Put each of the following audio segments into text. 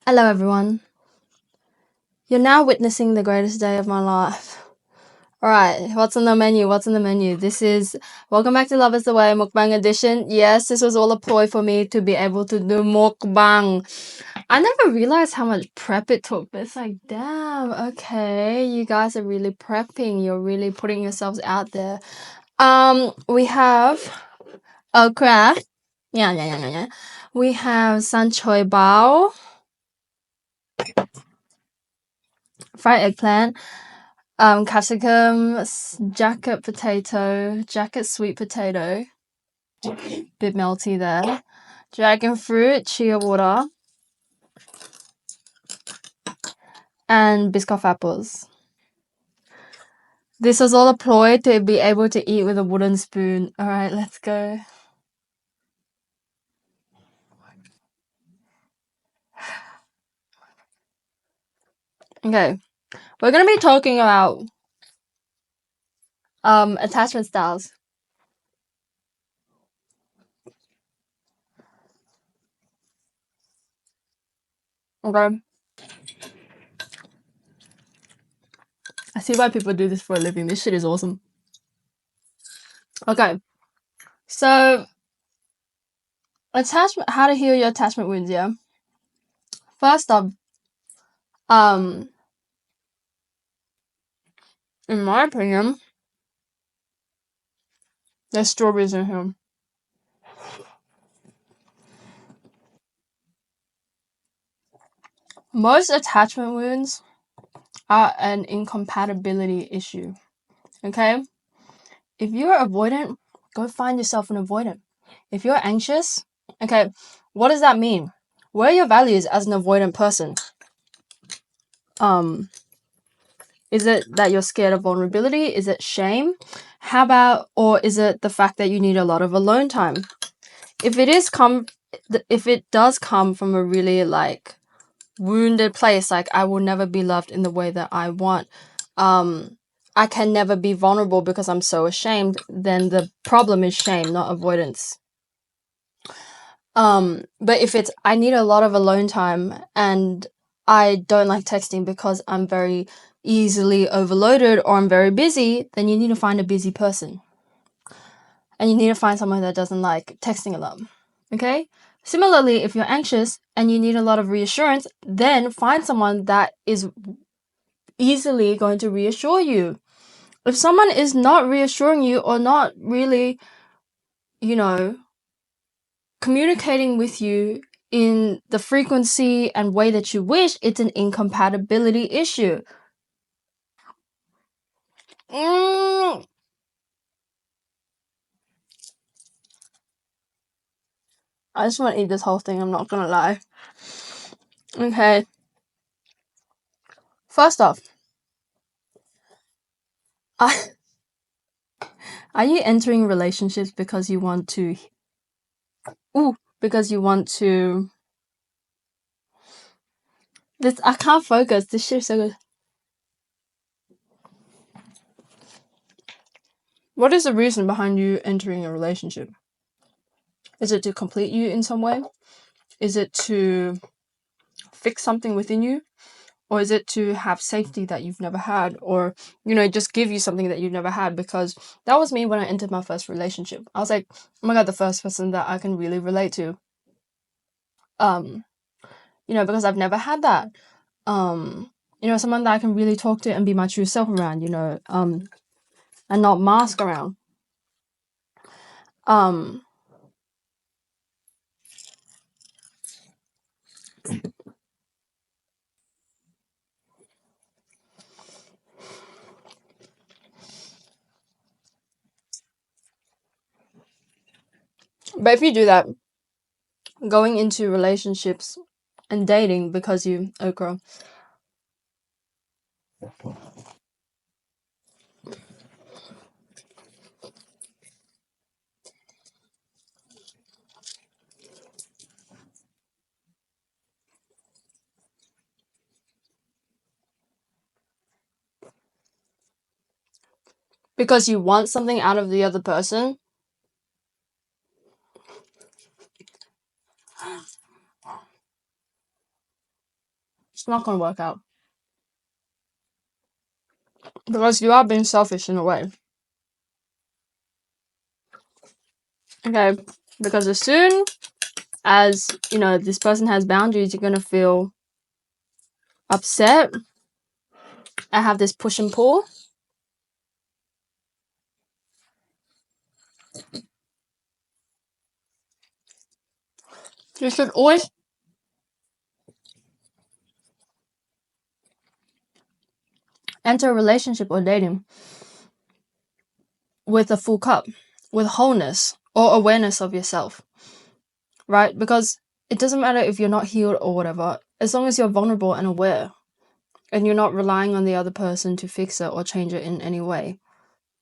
Hello everyone. You're now witnessing the greatest day of my life. Alright, what's on the menu? This is Welcome back to Love is the Way Mukbang edition. Yes, this was all a ploy for me to be able to do mukbang. I never realized how much prep it took, but it's like, damn, okay, you guys are really prepping. You're really putting yourselves out there. We have okra. Yeah. We have san choi bao, fried eggplant, capsicum, jacket sweet potato, bit melty there, dragon fruit, chia water, and Biscoff apples. This was all a ploy to be able to eat with a wooden spoon. Alright, let's go. Okay, we're gonna be talking about attachment styles. Okay. I see why people do this for a living. This shit is awesome. Okay. So how to heal your attachment wounds, yeah? First up, in my opinion, there's strawberries in here. Most attachment wounds are an incompatibility issue. Okay? If you're avoidant, go find yourself an avoidant. If you're anxious, okay, what does that mean? What are your values as an avoidant person? Is it that you're scared of vulnerability? Is it shame? Or is it the fact that you need a lot of alone time? If it does come from a really wounded place, like I will never be loved in the way that I want, I can never be vulnerable because I'm so ashamed, then the problem is shame, not avoidance. But if it's I need a lot of alone time and I don't like texting because I'm very easily overloaded or I'm very busy, then you need to find a busy person. And you need to find someone that doesn't like texting a lot. Okay? Similarly, if you're anxious and you need a lot of reassurance, then find someone that is easily going to reassure you. If someone is not reassuring you or not really, communicating with you in the frequency and way that you wish, it's an incompatibility issue. I just want to eat this whole thing, I'm not gonna lie. Okay. First off, are you entering relationships because you want to I can't focus. This shit's so good. What is the reason behind you entering a relationship? Is it to complete you in some way? Is it to fix something within you? Or is it to have safety that you've never had? Or, just give you something that you've never had? Because that was me when I entered my first relationship. I was like, oh my god, the first person that I can really relate to. Because I've never had that. Someone that I can really talk to and be my true self around, and not mask around. But if you do that, going into relationships and dating because you want something out of the other person. not going to work out. Because you are being selfish in a way. Okay? Because as soon as, this person has boundaries, you're going to feel upset. I have this push and pull. You should always enter a relationship or dating with a full cup, with wholeness or awareness of yourself, right? Because it doesn't matter if you're not healed or whatever, as long as you're vulnerable and aware and you're not relying on the other person to fix it or change it in any way.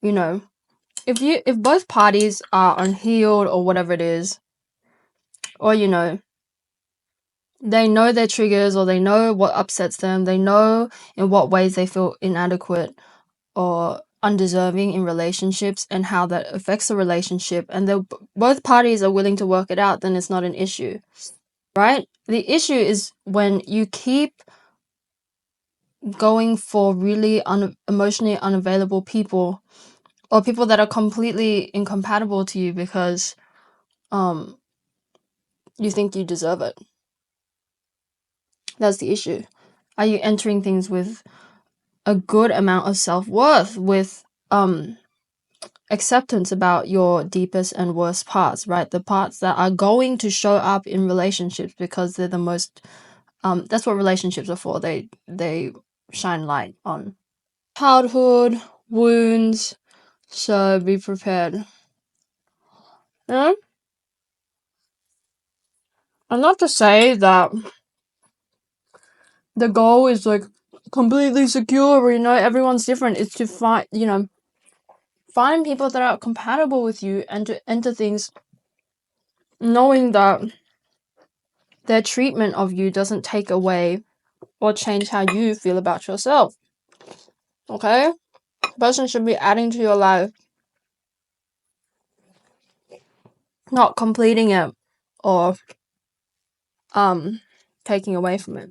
If both parties are unhealed or whatever it is, or they know their triggers or they know what upsets them, they know in what ways they feel inadequate or undeserving in relationships and how that affects the relationship, and both parties are willing to work it out, then it's not an issue, right? The issue is when you keep going for really emotionally unavailable people or people that are completely incompatible to you because you think you deserve it. That's the issue. Are you entering things with a good amount of self-worth, with acceptance about your deepest and worst parts, right? The parts that are going to show up in relationships because they're the most that's what relationships are for. They shine light on childhood wounds, so be prepared. And not to say that the goal is like completely secure, everyone's different. It's to find people that are compatible with you and to enter things knowing that their treatment of you doesn't take away or change how you feel about yourself. Okay? The person should be adding to your life, not completing it or taking away from it.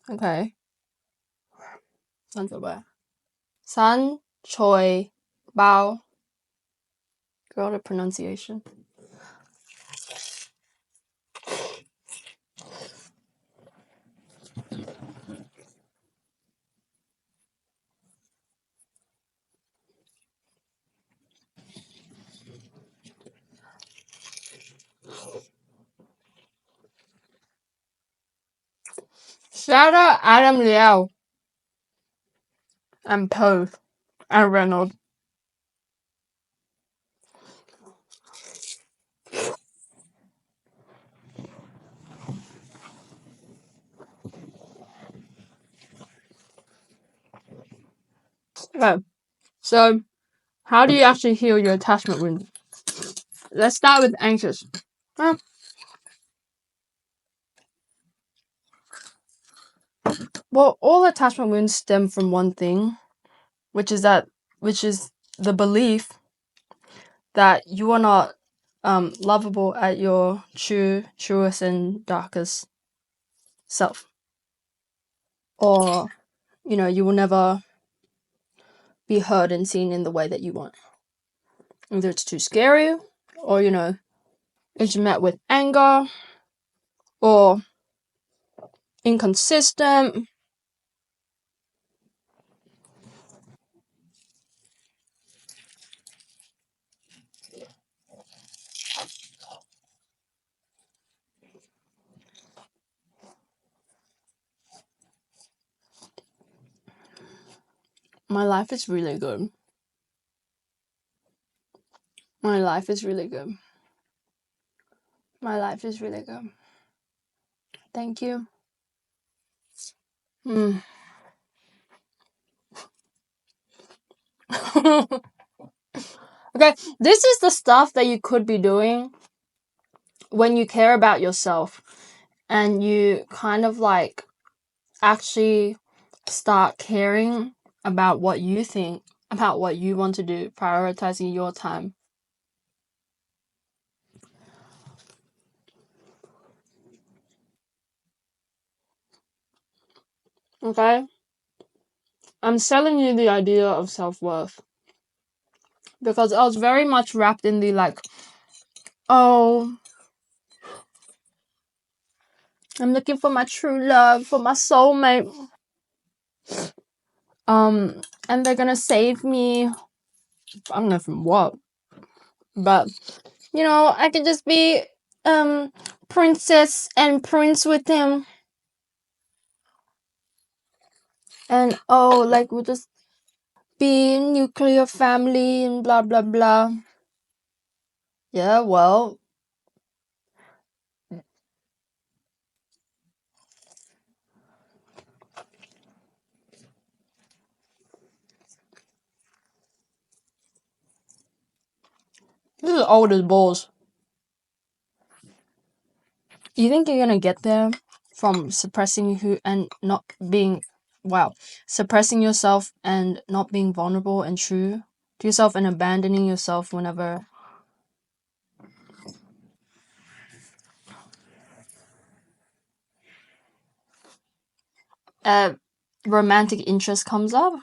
Okay? Sounds away. San Choi Bao. Girl, the pronunciation. Shout out Adam Liao and Poe and Reynolds. Okay, so how do you actually heal your attachment wounds? Let's start with anxious. Well, all attachment wounds stem from one thing, which is the belief that you are not lovable at your truest and darkest self, or you will never be heard and seen in the way that you want. Either it's too scary, or it's met with anger or inconsistent. My life is really good. My life is really good. My life is really good. Thank you. Okay, this is the stuff that you could be doing when you care about yourself and you kind of like actually start caring about what you think, about what you want to do, prioritizing your time. Okay? I'm selling you the idea of self-worth. Because I was very much wrapped in the like, oh, I'm looking for my true love, for my soulmate. And they're gonna save me. I don't know from what. But, you know, I could just be princess and prince with him. And oh, like we'll just be nuclear family and blah blah blah. Yeah, well, this is old as balls. You think you're gonna get there from suppressing who and not being, wow, suppressing yourself and not being vulnerable and true to yourself and abandoning yourself whenever a romantic interest comes up?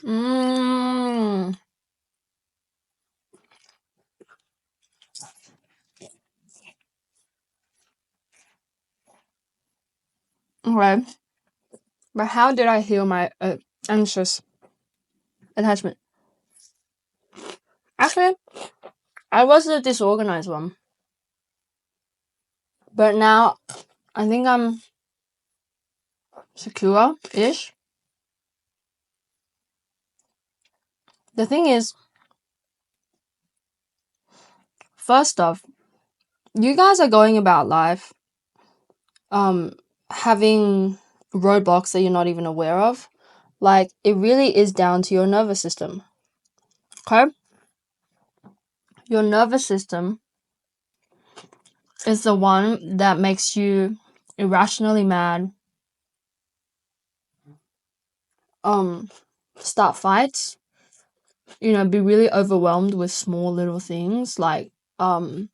Mm. Okay. But how did I heal my anxious attachment? Actually, I was the disorganized one. But now I think I'm secure-ish. The thing is, first off, you guys are going about life having roadblocks that you're not even aware of. Like, it really is down to your nervous system. Okay? Your nervous system is the one that makes you irrationally mad, start fights, you know, be really overwhelmed with small little things like you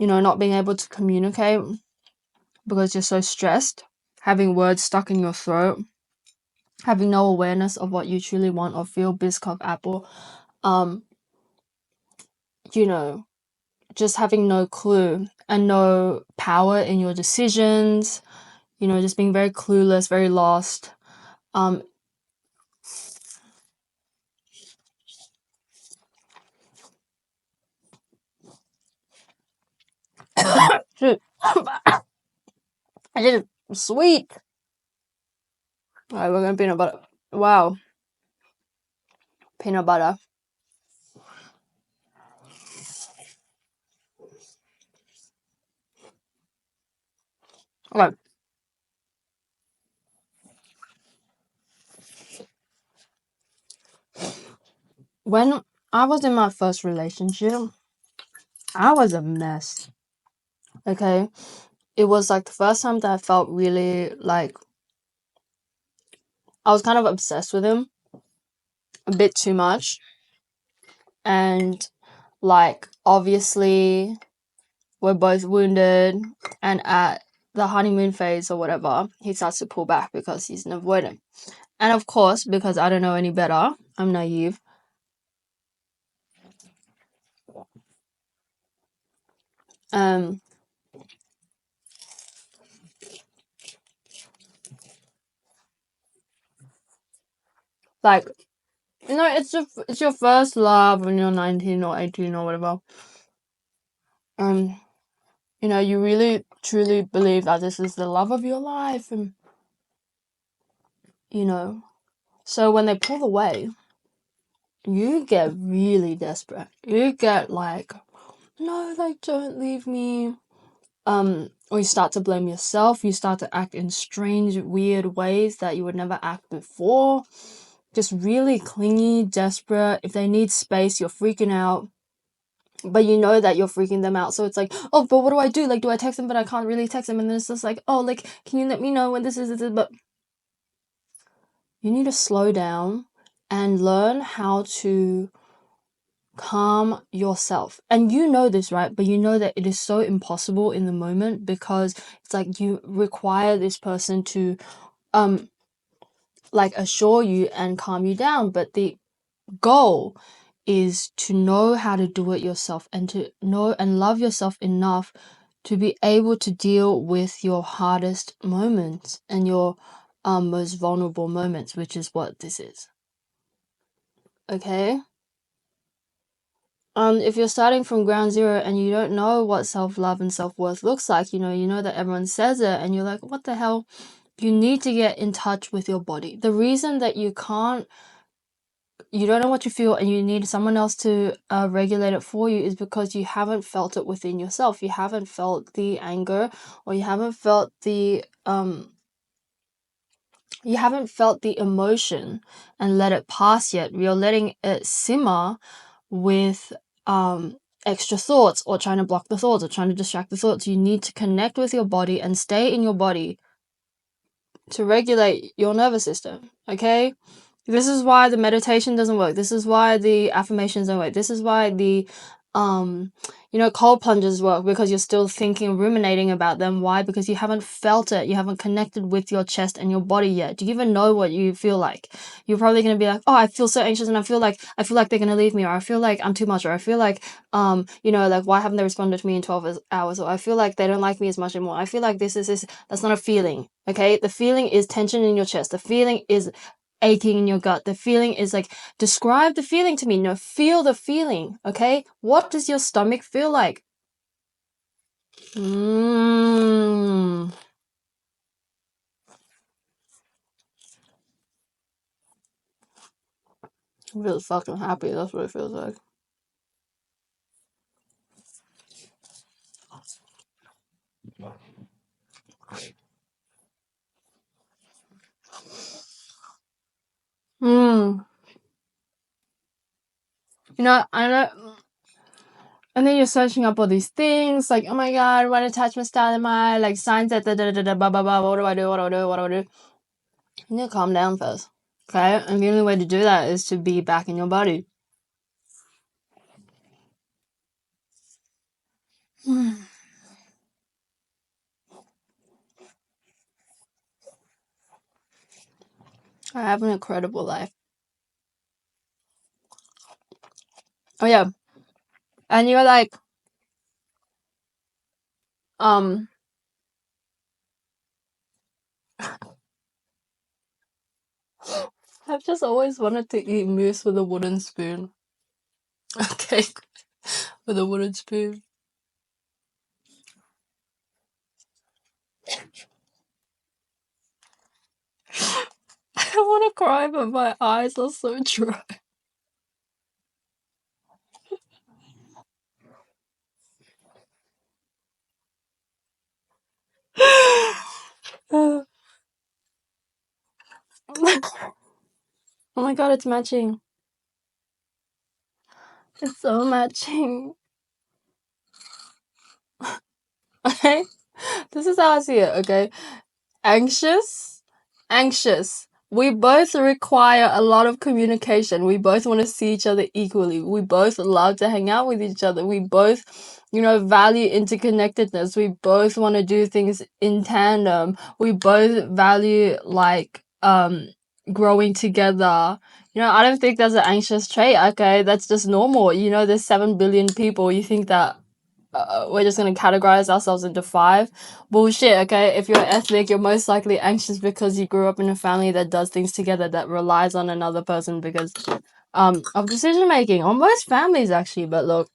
know, not being able to communicate because you're so stressed, having words stuck in your throat, having no awareness of what you truly want or feel, Biscoff apple, you know, just having no clue and no power in your decisions, you know, just being very clueless, very lost. Shoot. I did it sweet. Alright, we're gonna peanut butter. Wow. Peanut butter. Okay. When I was in my first relationship, I was a mess. Okay. It was like the first time that I felt really like I was kind of obsessed with him a bit too much. And like obviously we're both wounded, and at the honeymoon phase or whatever, he starts to pull back because he's an avoidant. And of course, because I don't know any better, I'm naive. Um like, you know, it's your first love when you're 19 or 18 or whatever. You know, you really truly believe that this is the love of your life, and you know, so when they pull away, you get really desperate. You get like, no, like, don't leave me. Or you start to blame yourself. You start to act in strange, weird ways that you would never act before. Just really clingy, desperate. If they need space, you're freaking out. But you know that you're freaking them out. So it's like, oh, but what do I do? Like, do I text them? But I can't really text them. And then it's just like, oh, like, can you let me know when this is? But you need to slow down and learn how to calm yourself. And you know this, right? But you know that it is so impossible in the moment, because it's like you require this person to like assure you and calm you down. But the goal is to know how to do it yourself, and to know and love yourself enough to be able to deal with your hardest moments and your most vulnerable moments, which is what this is. Okay? If you're starting from ground zero and you don't know what self-love and self-worth looks like, you know that everyone says it and you're like, what the hell? You need to get in touch with your body. The reason that you don't know what you feel and you need someone else to regulate it for you is because you haven't felt it within yourself. You haven't felt the anger, or you haven't felt the emotion and let it pass yet. You're letting it simmer with extra thoughts, or trying to block the thoughts, or trying to distract the thoughts. You need to connect with your body and stay in your body to regulate your nervous system. Okay? This is why the meditation doesn't work. This is why the affirmations don't work. This is why the cold plunges work, because you're still thinking, ruminating about them. Why? Because you haven't felt it. You haven't connected with your chest and your body yet. Do you even know what you feel like? You're probably going to be like, oh, I feel so anxious, and I feel like they're going to leave me, or I feel like I'm too much, or I feel like like, why haven't they responded to me in 12 hours, or I feel like they don't like me as much anymore. I feel like this. That's not a feeling. Okay? The feeling is tension in your chest. The feeling is aching in your gut. The feeling is like, describe the feeling to me. No, feel the feeling. Okay? What does your stomach feel like? I'm really fucking happy. That's what it feels like. I know. And then you're searching up all these things, like, oh my god, what attachment style am I? Like, signs that da da da da blah blah blah. What do I do? What do I do? What do I do? You need to calm down first. Okay? And the only way to do that is to be back in your body. I have an incredible life. Oh yeah. And you're like, I've just always wanted to eat mousse with a wooden spoon. Okay, with a wooden spoon. I want to cry, but my eyes are so dry. Oh my god, it's matching. It's so matching. Okay? This is how I see it, okay? Anxious. We both require a lot of communication. We both want to see each other equally. We both love to hang out with each other. We both, value interconnectedness. We both want to do things in tandem. We both value, like, growing together. I don't think that's an anxious trait, okay? That's just normal. There's 7 billion people. You think that we're just going to categorize ourselves into 5? Bullshit, okay? If you're ethnic, you're most likely anxious because you grew up in a family that does things together, that relies on another person because of decision making, or most families actually. But look,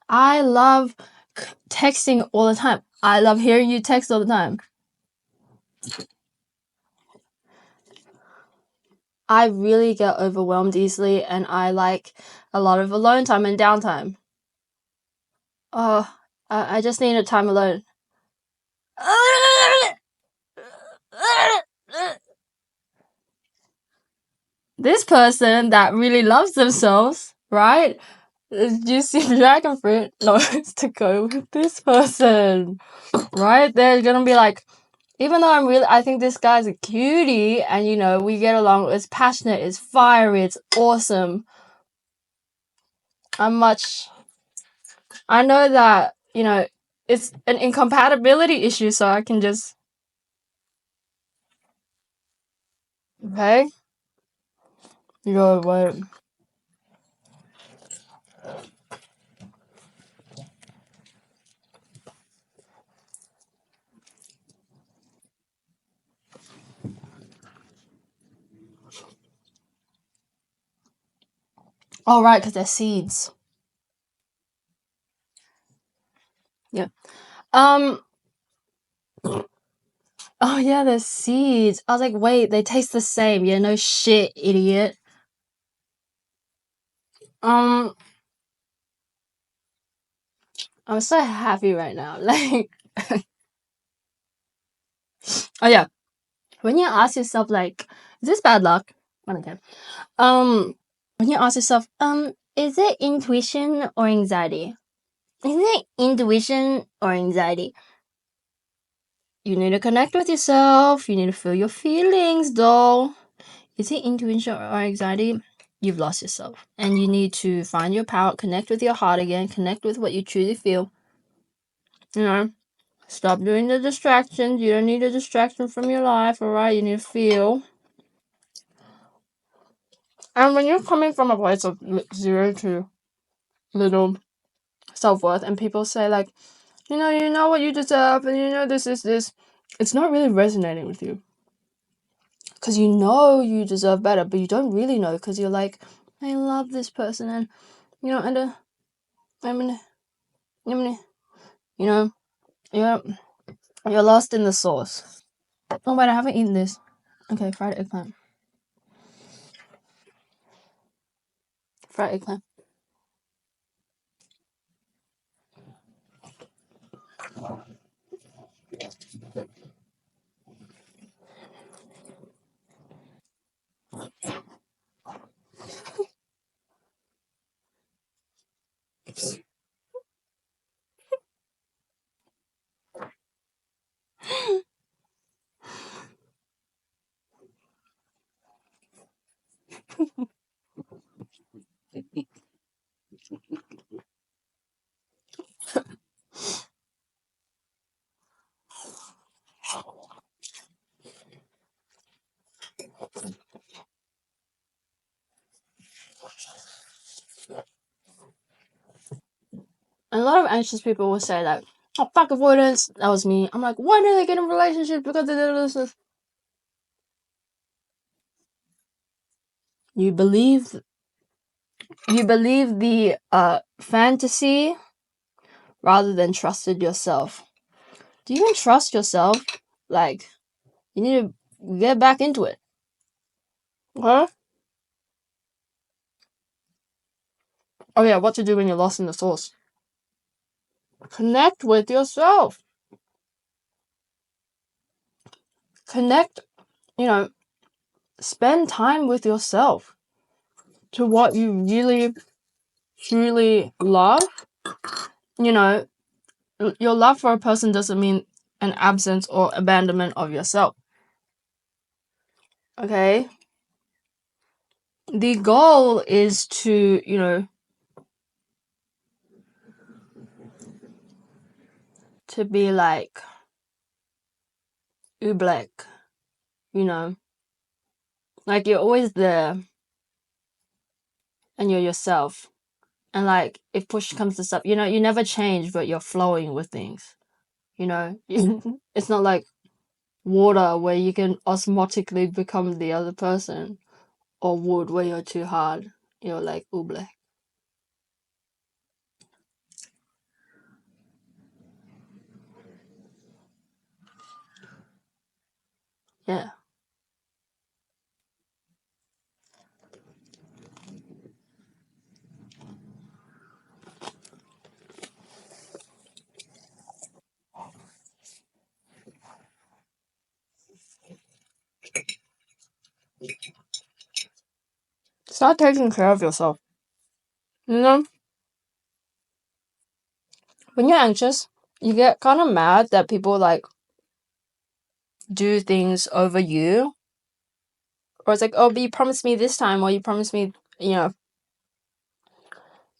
I love texting all the time. I love hearing you text all the time. I really get overwhelmed easily, and I like a lot of alone time and downtime. Oh, I just need a time alone. This person that really loves themselves, right? Juicy dragon fruit knows to go with this person, right? They're gonna be like, even though I think this guy's a cutie, and we get along, it's passionate, it's fiery, it's awesome. I know that, it's an incompatibility issue, so I can just, okay? Yo, what? Oh, right, because they're seeds. Yeah. Oh, yeah, they're seeds. I was like, wait, they taste the same. Yeah, no shit, idiot. I'm so happy right now. Like, oh, yeah. When you ask yourself, like, is this bad luck? I don't care. When you ask yourself, is it intuition or anxiety? Is it intuition or anxiety? You need to connect with yourself. You need to feel your feelings, though. Is it intuition or anxiety? You've lost yourself. And you need to find your power, connect with your heart again, connect with what you truly feel. Stop doing the distractions. You don't need a distraction from your life, alright? You need to feel. And when you're coming from a place of 0 to little self-worth, and people say, like, you know what you deserve, and this is this, it's not really resonating with you. Because you deserve better, but you don't really know, because you're like, I love this person, and you're lost in the sauce. Oh wait, I haven't eaten this. Okay, fried eggplant. Fried eggplant. And a lot of anxious people will say that, oh, fuck avoidance. That was me. I'm like, why do they get in relationships? Because they did this. You believe the fantasy rather than trusted yourself. Do you even trust yourself? Like, you need to get back into it. Okay? Oh yeah, what to do when you're lost in the sauce. Connect with yourself. Connect, spend time with yourself to what you really, truly love. Your love for a person doesn't mean an absence or abandonment of yourself. Okay? The goal is to, to be like Oobleck, like you're always there and you're yourself. And like if push comes to shove, you never change, but you're flowing with things. It's not like water where you can osmotically become the other person, or wood where you're too hard. You're like Oobleck. Yeah. Start taking care of yourself. When you're anxious, you get kind of mad that people like do things over you. Or it's like, oh, but you promised me this time, or you promised me,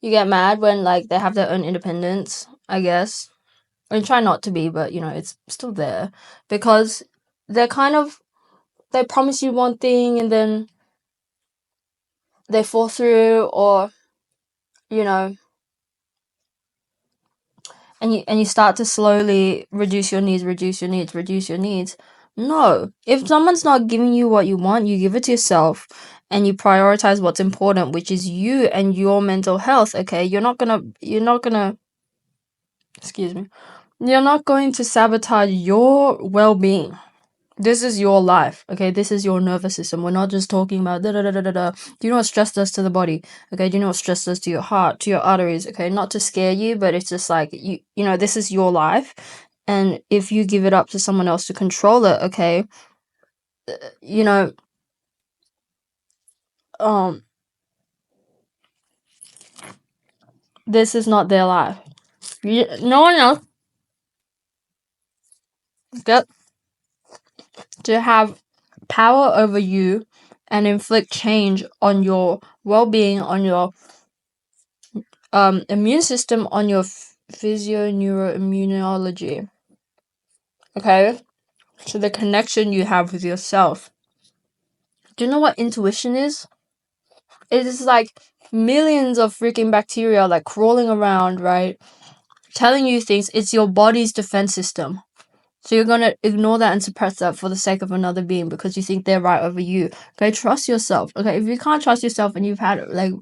you get mad when like they have their own independence, I guess. I mean, try not to be, but you know, it's still there because they're kind of, they promise you one thing and then they fall through, or you know, and you start to slowly reduce your needs. No, if someone's not giving you what you want, you give it to yourself and you prioritize what's important, which is you and your mental health. Okay, you're not gonna excuse me, you're not going to sabotage your well-being. This is your life, okay? This is your nervous system. We're not just talking about da da da da da da. Do you know what stress does to the body? Okay, do you know what stress does to your heart, to your arteries? Okay, not to scare you, but it's just like you know, this is your life, and if you give it up to someone else to control it, okay, you know, um, this is not their life. No one else get to have power over you and inflict change on your well-being, on your immune system, on your physio-neuroimmunology. Okay? So the connection you have with yourself. Do you know what intuition is? It is like millions of freaking bacteria like crawling around, right? Telling you things. It's your body's defense system. So you're gonna ignore that and suppress that for the sake of another being because you think they're right over you. Okay, trust yourself. Okay, if you can't trust yourself and you've had like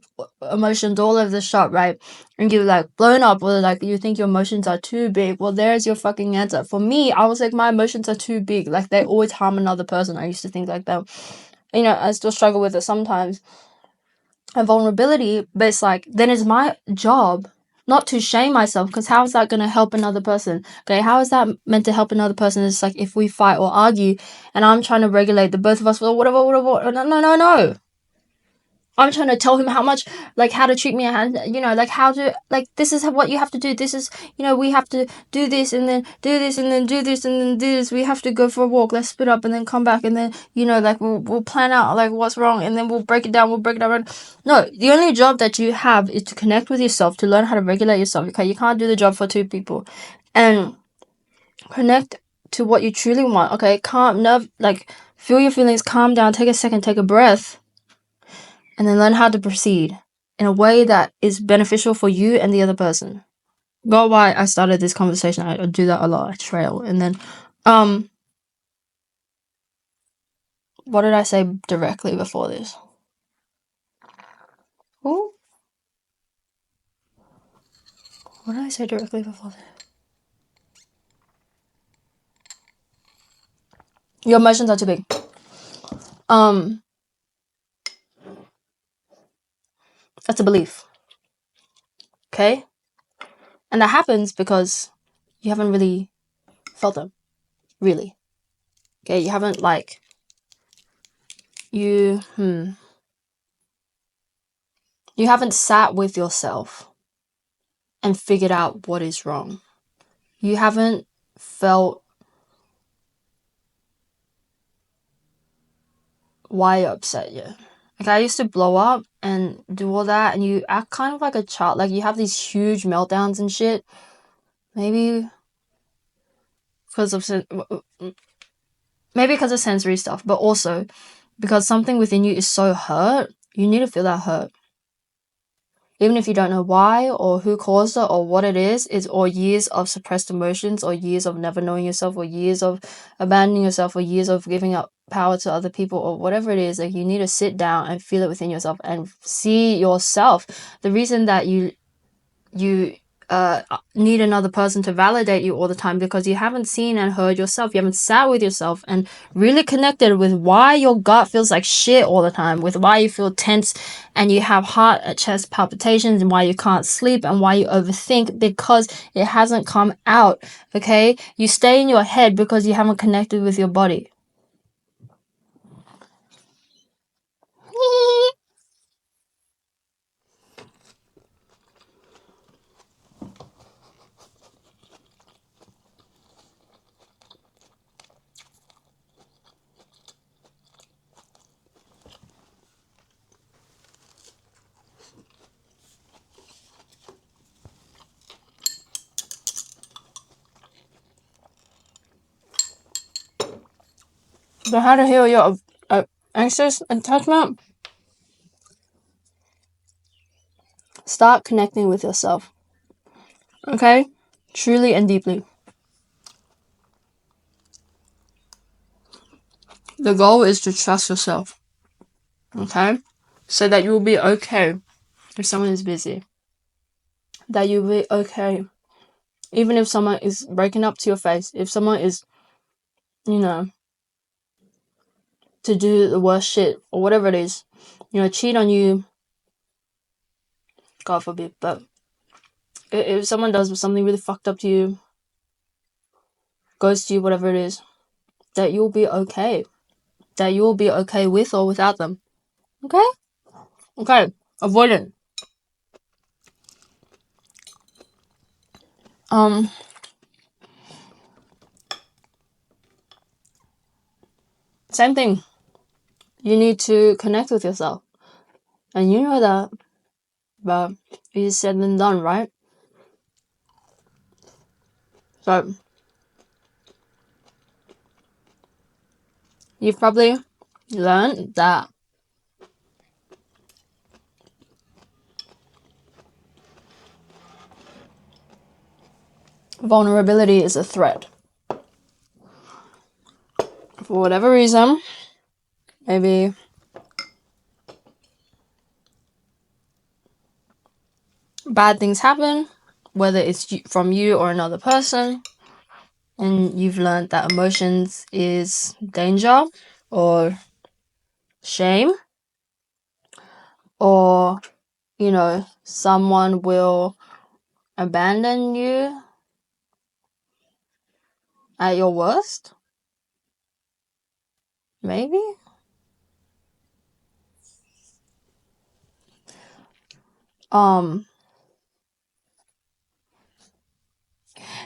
emotions all over the shop, right, and you're like blown up, or like you think your emotions are too big, well, there's your fucking answer. For me, I was like, my emotions are too big. Like they always harm another person. I used to think like that. You know, I still struggle with it sometimes. And vulnerability, but it's like then it's my job not to shame myself, because how is that going to help another person? Okay, how is that meant to help another person? It's like if we fight or argue and I'm trying to regulate the both of us, or whatever. No. I'm trying to tell him how much, like, how to treat me, and you know, like, how to, like, this is what you have to do. This is, you know, we have to do this and then do this and then do this and then do this. We have to go for a walk. Let's split up and then come back and then, you know, like, we'll plan out like what's wrong and then we'll break it down. We'll break it down. No, the only job that you have is to connect with yourself, to learn how to regulate yourself. Okay, you can't do the job for two people, and connect to what you truly want. Okay, feel your feelings, calm down, take a second, take a breath, and then learn how to proceed in a way that is beneficial for you and the other person. Well, why I started this conversation, I do that a lot. I trail, and then, what did I say directly before this? Oh, what did I say directly before this? Your emotions are too big. That's a belief. Okay, and that happens because you haven't really felt them, really. Okay, you haven't like you you haven't sat with yourself and figured out what is wrong. You haven't felt why you're upset yet. Like, I used to blow up and do all that, and you act kind of like a child. Like, you have these huge meltdowns and shit. Maybe because of sensory stuff, but also because something within you is so hurt. You need to feel that hurt. Even if you don't know why or who caused it or what it is, it's or years of suppressed emotions, or years of never knowing yourself, or years of abandoning yourself, or years of giving up power to other people, or whatever it is. Like, you need to sit down and feel it within yourself and see yourself. The reason that you need another person to validate you all the time, because you haven't seen and heard yourself. You haven't sat with yourself and really connected with why your gut feels like shit all the time, with why you feel tense and you have heart and chest palpitations, and why you can't sleep, and why you overthink, because it hasn't come out. Okay, you stay in your head because you haven't connected with your body. So how to heal your anxious attachment? Start connecting with yourself. Okay? Truly and deeply. The goal is to trust yourself. Okay? So that you will be okay if someone is busy. That you'll be okay. Even if someone is breaking up to your face. If someone is, to do the worst shit or whatever it is. Cheat on you. God forbid. But if someone does something really fucked up to you, goes to you, whatever it is, that you'll be okay. That you'll be okay with or without them. Okay? Okay. Avoidant. Same thing. You need to connect with yourself. And you know that. But it's said and done, right? So you've probably learned that vulnerability is a threat. For whatever reason, maybe bad things happen, whether it's from you or another person, and you've learned that emotions is danger or shame, or someone will abandon you at your worst, maybe.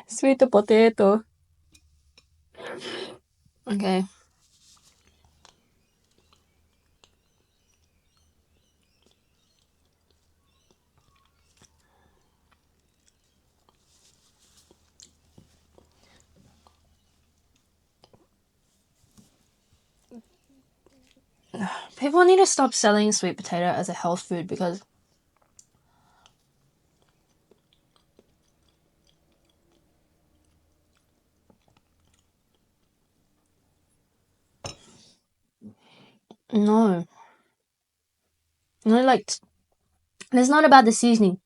Sweet potato. Okay. People need to stop selling sweet potato as a health food because no, like it's not about the seasoning.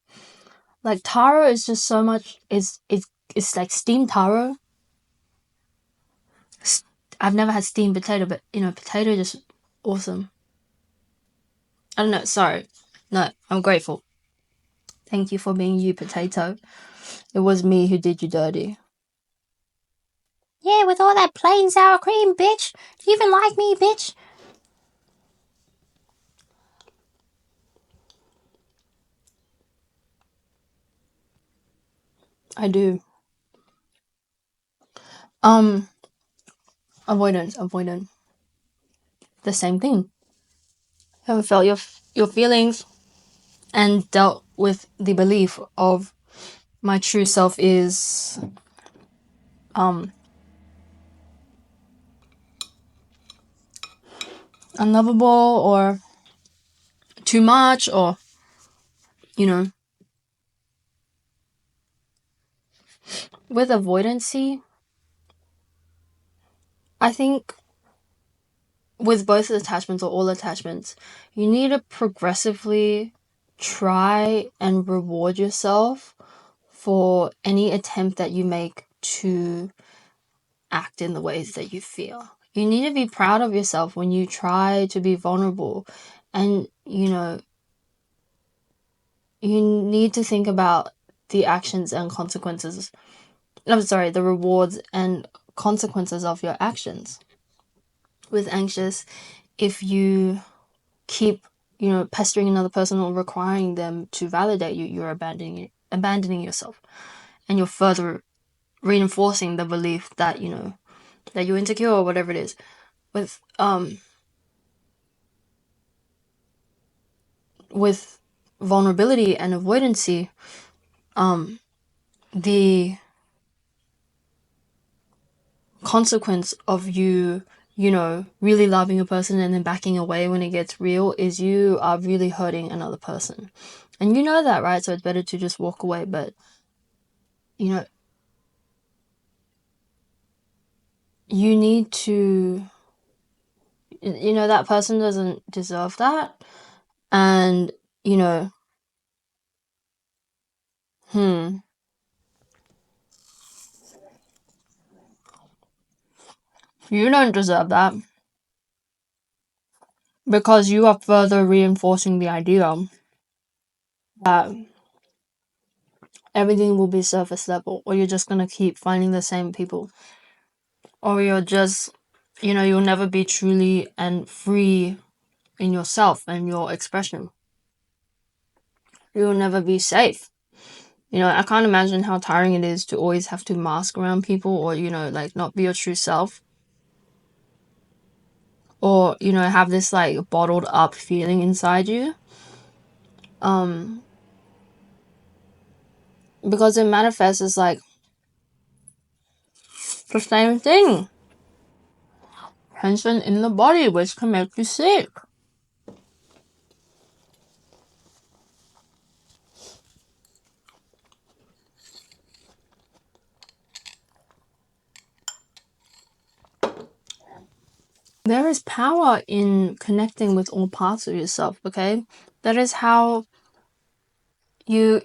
Like taro is just so much. It's like steamed taro. I've never had steamed potato, but potato is just awesome. I don't know. Sorry, no, I'm grateful. Thank you for being you, potato. It was me who did you dirty. Yeah, with all that plain sour cream, bitch. Do you even like me, bitch? I do. Avoidant. The same thing. Haven't felt your feelings and dealt with the belief of my true self is unlovable or too much or with avoidancy, I think with both attachments or all attachments, you need to progressively try and reward yourself for any attempt that you make to act in the ways that you feel. You need to be proud of yourself when you try to be vulnerable, and you need to think about the actions and consequences. I'm sorry, the rewards and consequences of your actions. With anxious, if you keep pestering another person or requiring them to validate you, you're abandoning yourself, and you're further reinforcing the belief that that you're insecure or whatever it is. With vulnerability and avoidancy, the consequence of you really loving a person and then backing away when it gets real is you are really hurting another person. And you know that, right? So it's better to just walk away. But, you need to, that person doesn't deserve that. And, hmm, you don't deserve that because you are further reinforcing the idea that everything will be surface level, or you're just going to keep finding the same people, or you're just, you'll never be truly and free in yourself and your expression. You'll never be safe. I can't imagine how tiring it is to always have to mask around people, or, like not be your true self, or, have this like bottled up feeling inside you. Because it manifests as like the same thing. Tension in the body, which can make you sick. There is power in connecting with all parts of yourself, okay? That is how you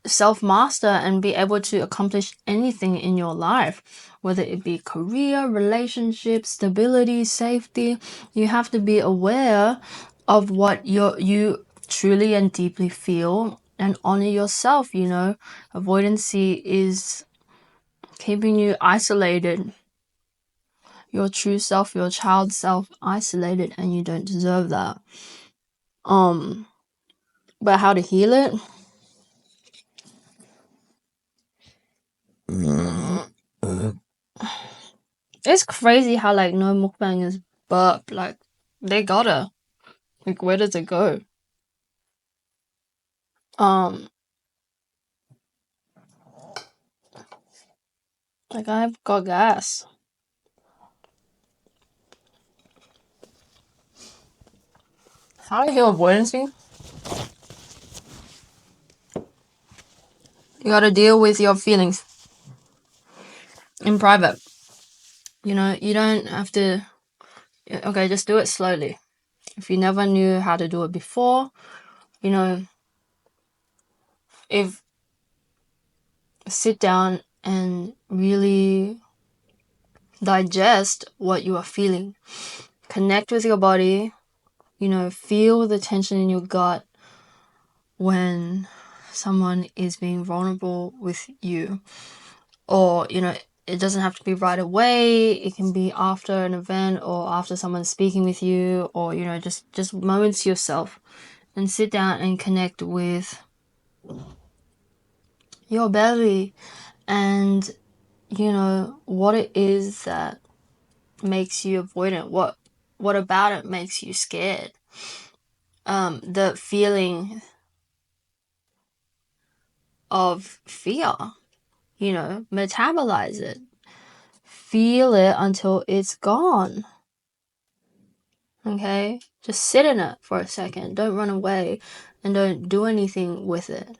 self-master and be able to accomplish anything in your life, whether it be career, relationship, stability, safety. You have to be aware of what you truly and deeply feel and honor yourself. Avoidancy is keeping you isolated, your true self, your child self isolated, and you don't deserve that. But how to heal it? It's crazy how like no mukbangers burp. Like they gotta. Like where does it go? Like I've got gas. How to heal avoidancy? You gotta deal with your feelings in private. You don't have to. Okay, just do it slowly. If you never knew how to do it before, if sit down and really digest what you are feeling, connect with your body, feel the tension in your gut when someone is being vulnerable with you, or it doesn't have to be right away. It can be after an event or after someone's speaking with you, or just moments to yourself, and sit down and connect with your belly and what it is that makes you avoidant, what about it makes you scared. The feeling of fear, metabolize it, feel it until it's gone. Okay, just sit in it for a second. Don't run away and don't do anything with it.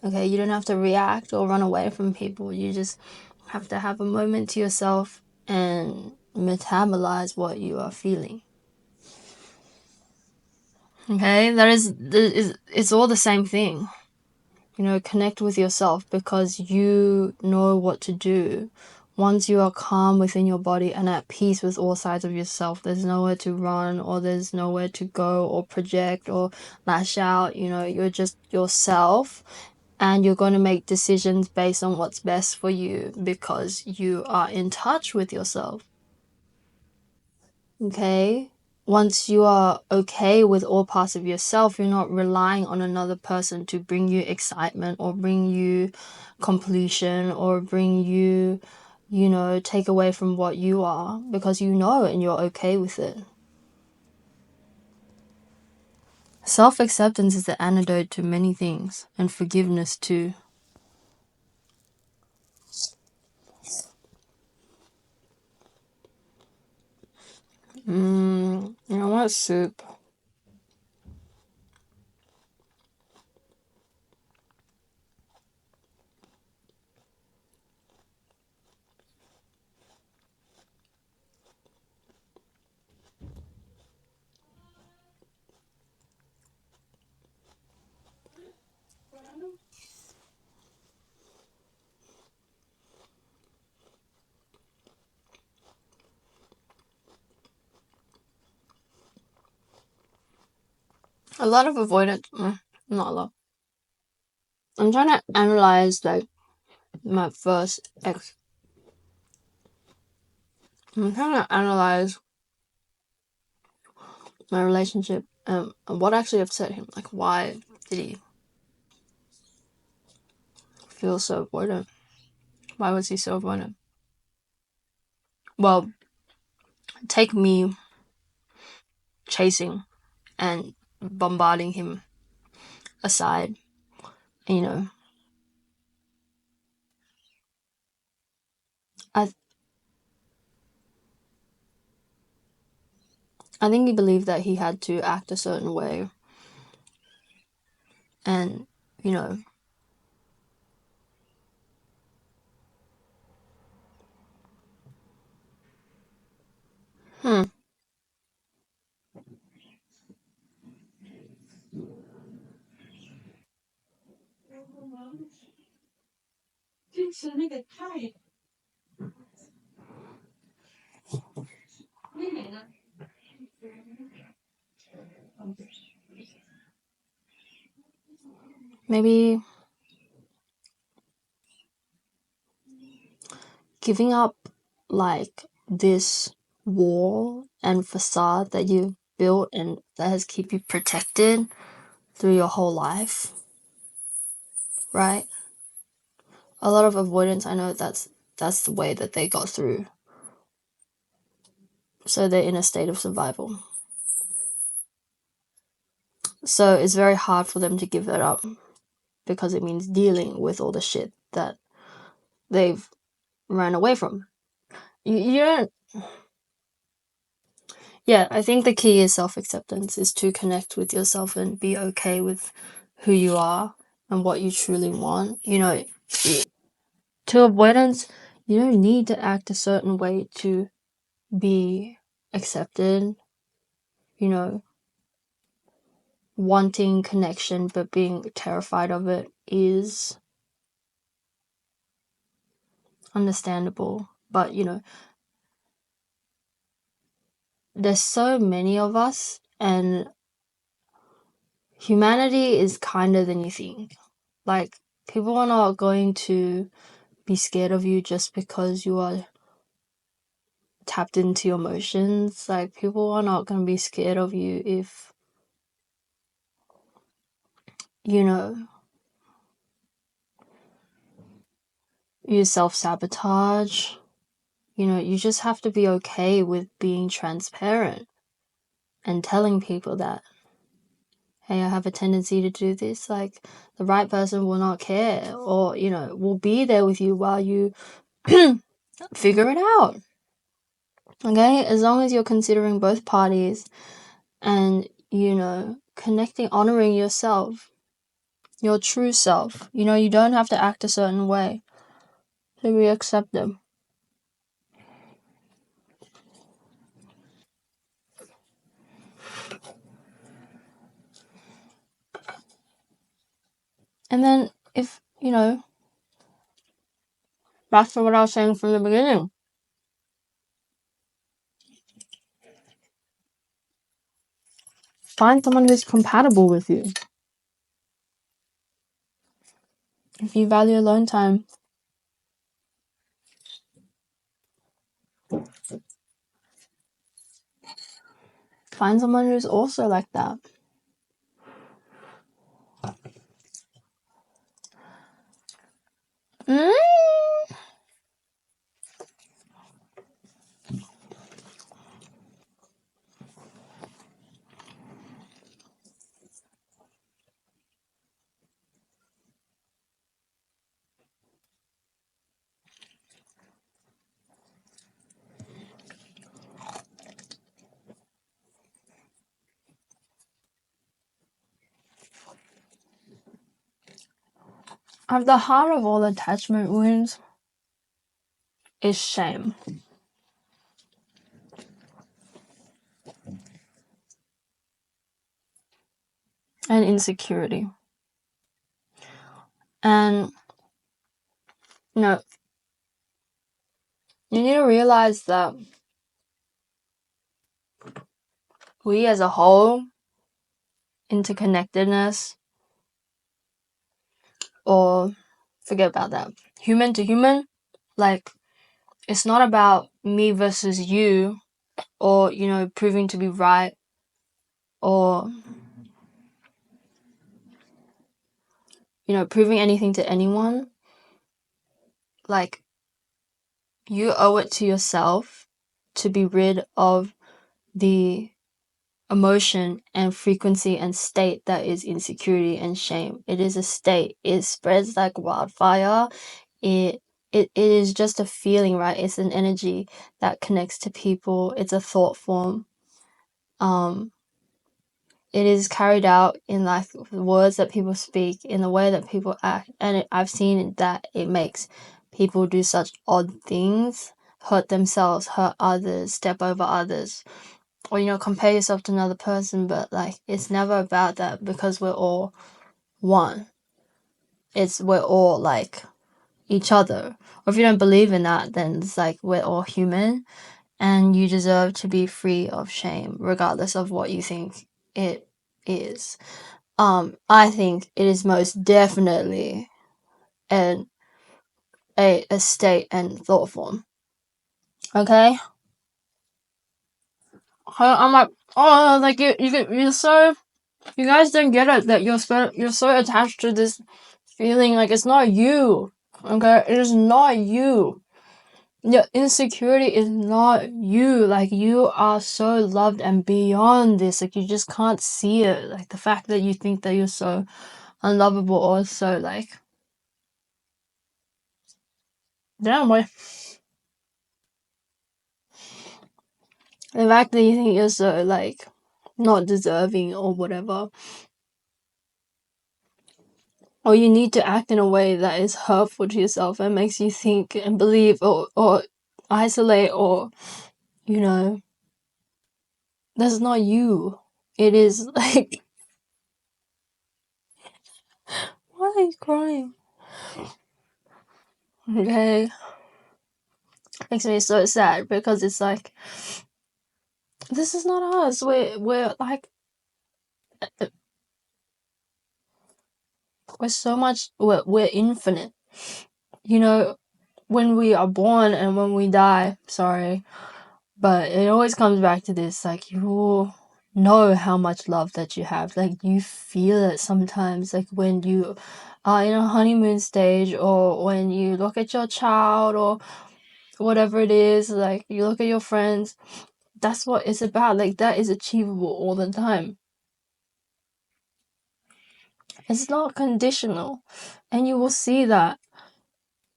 Okay, you don't have to react or run away from people. You just have to have a moment to yourself and metabolize what you are feeling. Okay, it's all the same thing. Connect with yourself, because you know what to do. Once you are calm within your body and at peace with all sides of yourself, there's nowhere to run, or there's nowhere to go or project or lash out. You're just yourself, and you're going to make decisions based on what's best for you because you are in touch with yourself. Okay? Once you are okay with all parts of yourself, you're not relying on another person to bring you excitement or bring you completion or bring you, take away from what you are, because you know and you're okay with it. Self-acceptance is the antidote to many things, and forgiveness too. want soup. A lot of avoidance. Not a lot. I'm trying to analyze like my first ex. I'm trying to analyze my relationship and what actually upset him. Like, why did he feel so avoidant? Why was he so avoidant? Well, take me chasing and bombarding him aside, you know. I think he believed that he had to act a certain way, and you know, hmm, maybe giving up like this wall and facade that you've built and that has kept you protected through your whole life, right? A lot of avoidance. I know that's the way that they got through. So they're in a state of survival. So it's very hard for them to give that up because it means dealing with all the shit that they've ran away from. You don't. Yeah, I think the key is self acceptance, is to connect with yourself and be okay with who you are and what you truly want. You know, to avoidance, you don't need to act a certain way to be accepted. You know, wanting connection but being terrified of it is understandable. But, you know, there's so many of us, and humanity is kinder than you think. Like, people are not going to be scared of you just because you are tapped into your emotions. Like, people are not going to be scared of you if, you know, you self-sabotage. You know, you just have to be okay with being transparent and telling people that, hey, I have a tendency to do this. Like, the right person will not care, or, you know, will be there with you while you figure it out. Okay? As long as you're considering both parties and, you know, connecting, honoring yourself, your true self. You know, you don't have to act a certain way. So we accept them. And then, if, you know, back to what I was saying from the beginning, find someone who's compatible with you. If you value alone time, find someone who's also like that. Mm? At the heart of all attachment wounds is shame. And insecurity. And, you know, you need to realize that we as a whole, interconnectedness, or forget about that, human to human, like, it's not about me versus you, or, you know, proving to be right, or, you know, proving anything to anyone. Like, you owe it to yourself to be rid of the emotion and frequency and state that is insecurity and shame. It is a state. It spreads like wildfire. It is just a feeling, right? It's an energy that connects to people. It's a thought form. It is carried out in like the words that people speak, in the way that people act, and I've seen that it makes people do such odd things, hurt themselves, hurt others, step over others, or, you know, compare yourself to another person. But like, it's never about that, because we're all one. We're all like each other. Or if you don't believe in that, then it's like we're all human, and you deserve to be free of shame, regardless of what you think it is. I think it is most definitely a state and thought form. Okay? I'm like, oh, like you're so, you guys don't get it, that you're so attached to this feeling. Like, it's not you. Okay? It is not you. Your insecurity is not you. Like, you are so loved and beyond this. Like, you just can't see it. Like, the fact that you think that you're so unlovable, or so like, damn, boy. The fact that you think you're so like not deserving or whatever, or you need to act in a way that is hurtful to yourself and makes you think and believe, or isolate, or, you know, that's not you. It is like, why are you crying? Okay, makes me so sad, because it's like, this is not us. We're like, we're so much, we're infinite, you know. When we are born and when we die, sorry, but it always comes back to this, like, you know how much love that you have. Like, you feel it sometimes, like when you are in a honeymoon stage, or when you look at your child, or whatever it is, like, you look at your friends. That's what it's about. Like, that is achievable all the time. It's not conditional, and you will see that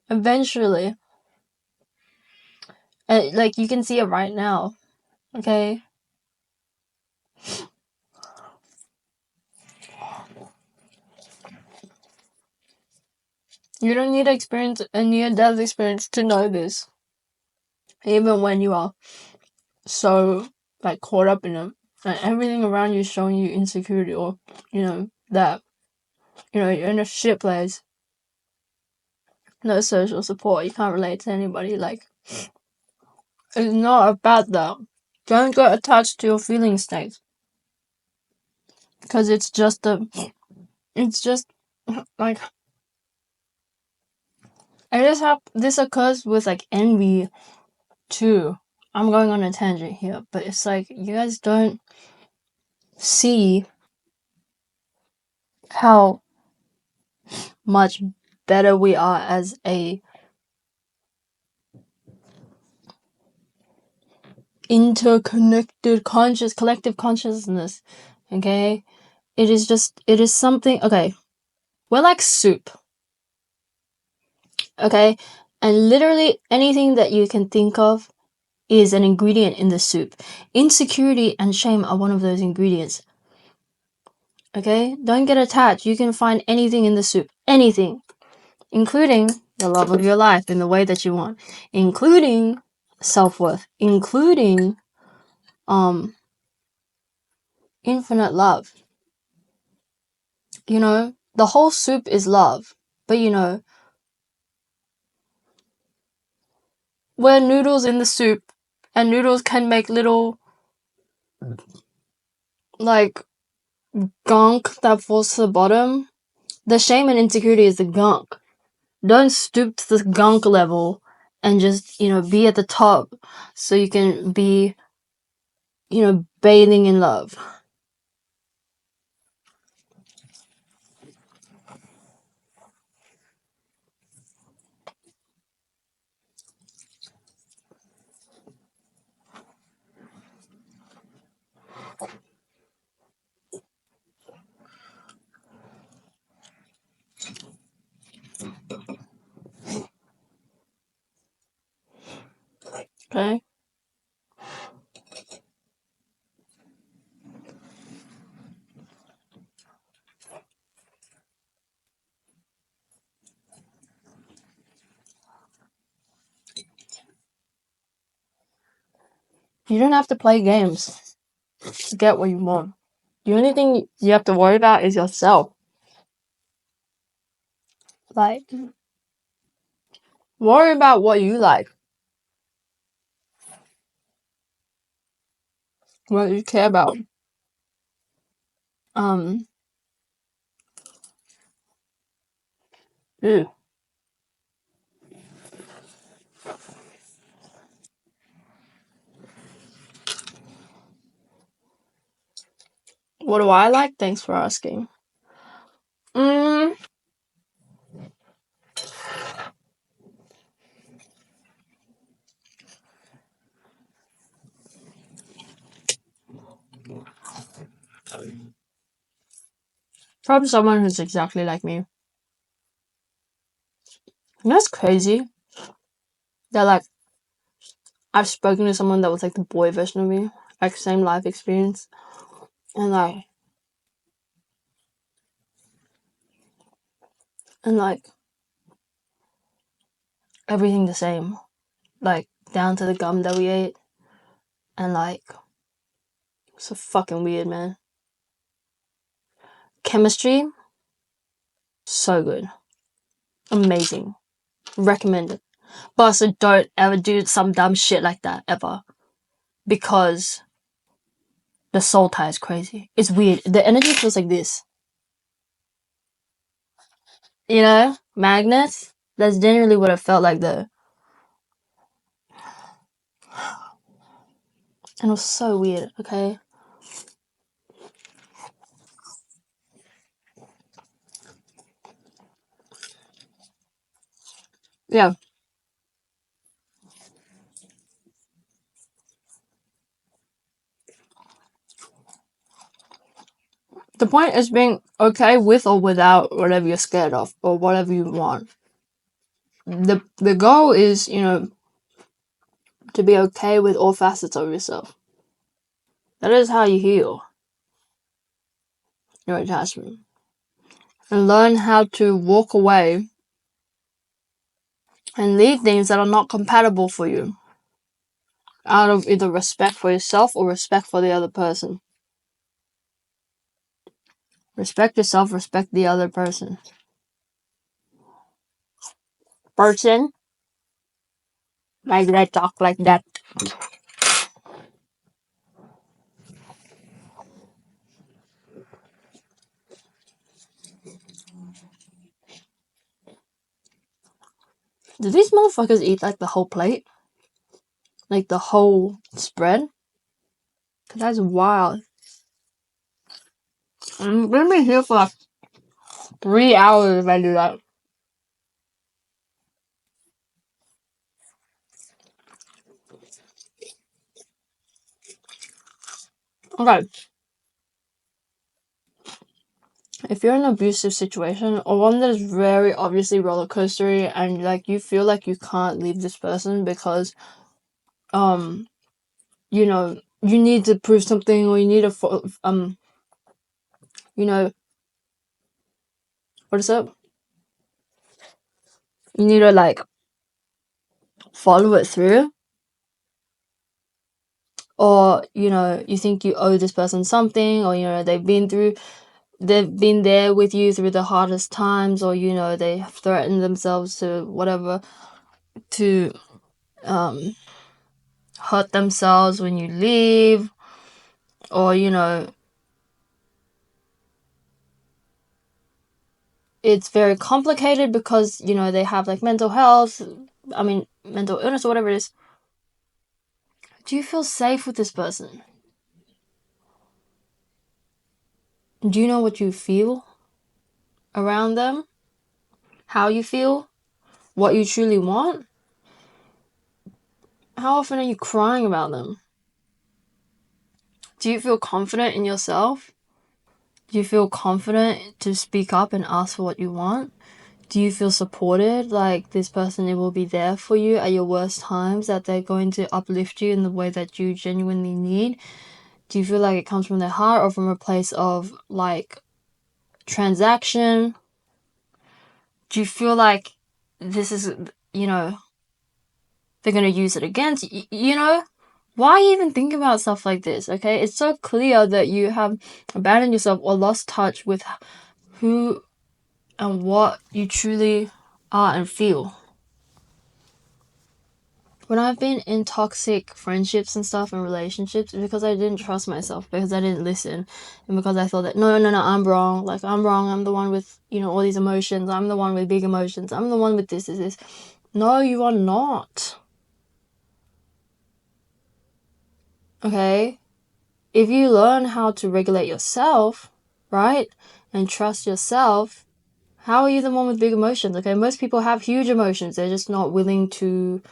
eventually. And like, you can see it right now. Okay? You don't need to experience a near-death experience to know this. Even when you are so like caught up in it, and everything around you is showing you insecurity, or, you know, that, you know, you're in a shit place, no social support, you can't relate to anybody. Like, it's not about that. Don't get attached to your feeling state, because it's just like, this occurs with like envy too. I'm going on a tangent here, but it's like, you guys don't see how much better we are as a interconnected collective consciousness. Okay? It is something. Okay, we're like soup. Okay? And literally anything that you can think of is an ingredient in the soup. Insecurity and shame are one of those ingredients. Okay? Don't get attached. You can find anything in the soup. Anything. including the love of your life in the way that you want, including self-worth, including infinite love. You know, the whole soup is love. But you know, we're noodles in the soup, and noodles can make little like gunk that falls to the bottom. The shame and insecurity is the gunk. Don't stoop to the gunk level and just, you know, be at the top so you can be, you know, bathing in love. Okay? You don't have to play games to get what you want. The only thing you have to worry about is yourself. Like, worry about what you like, what you care about. Ew. What do I like? Thanks for asking. Probably someone who's exactly like me. And that's crazy. That like I've spoken to someone that was like the boy version of me, like same life experience, and like everything the same, like down to the gum that we ate, and like so fucking weird, man. Chemistry, so good, amazing, recommend it. But also don't ever do some dumb shit like that ever, because the soul tie is crazy. It's weird. The energy feels like this, you know, magnets. That's generally what it felt like though, and it was so weird. Okay. Yeah. The point is being okay with or without whatever you're scared of or whatever you want. The goal is, you know, to be okay with all facets of yourself. That is how you heal your attachment. And learn how to walk away and leave things that are not compatible for you. Out of either respect for yourself or respect for the other person. Respect yourself, respect the other person. Person, why did I talk like that? Do these motherfuckers eat like the whole plate? Like the whole spread? Cause that's wild. I'm gonna be here for like 3 hours if I do that. Okay. If you're in an abusive situation or one that is very obviously roller coastery and like you feel like you can't leave this person because you know you need to prove something or you need to you know what is up? You need to like follow it through, or you think you owe this person something, or they've been there with you through the hardest times, or they have threatened themselves to whatever, to hurt themselves when you leave, or it's very complicated because they have like mental health, mental illness or whatever it is. Do you feel safe with this person? Do you know what you feel around them? How you feel? What you truly want? How often are you crying about them? Do you feel confident in yourself? Do you feel confident to speak up and ask for what you want? Do you feel supported? Like this person, it will be there for you at your worst times, that they're going to uplift you in the way that you genuinely need? Do you feel like it comes from their heart or from a place of like transaction? Do you feel like this is, they're going to use it against you? Why even think about stuff like this, okay? It's so clear that you have abandoned yourself or lost touch with who and what you truly are and feel. When I've been in toxic friendships and stuff and relationships, it's because I didn't trust myself, because I didn't listen, and because I thought that no, I'm wrong. Like, I'm wrong. I'm the one with, all these emotions. I'm the one with big emotions. I'm the one with this. No, you are not. Okay? If you learn how to regulate yourself, right, and trust yourself, how are you the one with big emotions? Okay, most people have huge emotions. They're just not willing to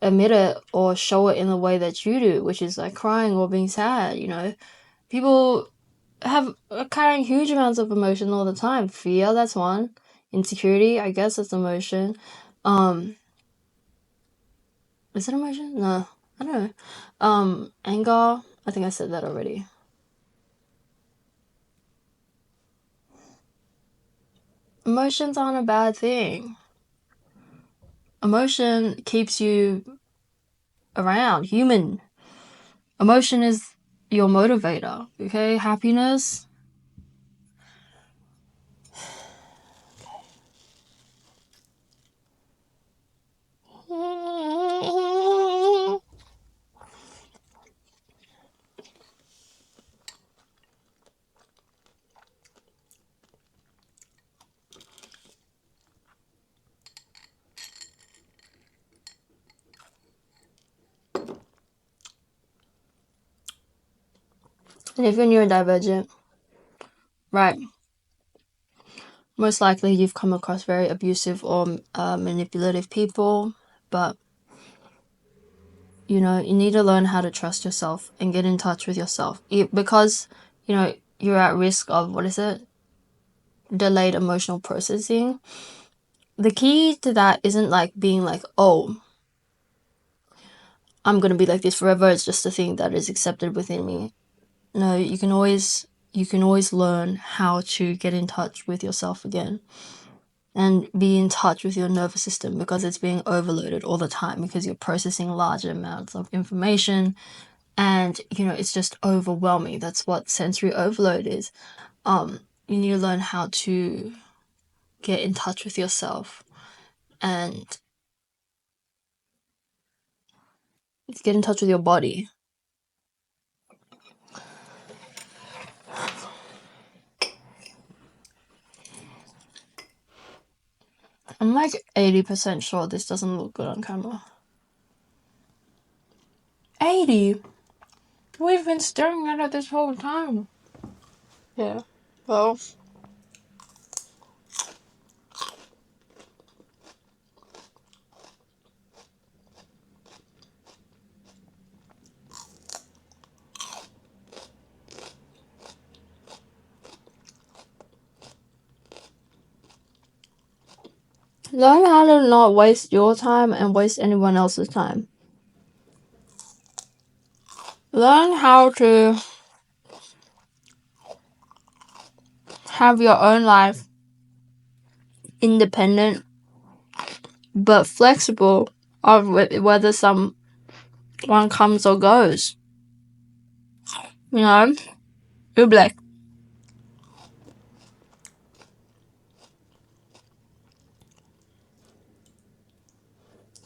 admit it or show it in the way that you do, which is like crying or being sad. People are carrying huge amounts of emotion all the time. Fear, that's one. Insecurity, I guess that's emotion. Is it emotion? No, I don't know. Anger, I think I said that already. Emotions aren't a bad thing. Emotion keeps you around, human. Emotion is your motivator, okay? Happiness. And if you're neurodivergent, right, most likely you've come across very abusive or manipulative people, but you need to learn how to trust yourself and get in touch with yourself, because you're at risk of, what is it, delayed emotional processing. The key to that isn't like being like, oh, I'm gonna be like this forever. It's just a thing that is accepted within me. No, you can always learn how to get in touch with yourself again and be in touch with your nervous system, because it's being overloaded all the time because you're processing large amounts of information, and it's just overwhelming. That's what sensory overload is. You need to learn how to get in touch with yourself and get in touch with your body. I'm like 80% sure this doesn't look good on camera. 80? We've been staring at it this whole time. Yeah. Well. Learn how to not waste your time and waste anyone else's time. Learn how to have your own life, independent but flexible of whether someone comes or goes. You know, you're black.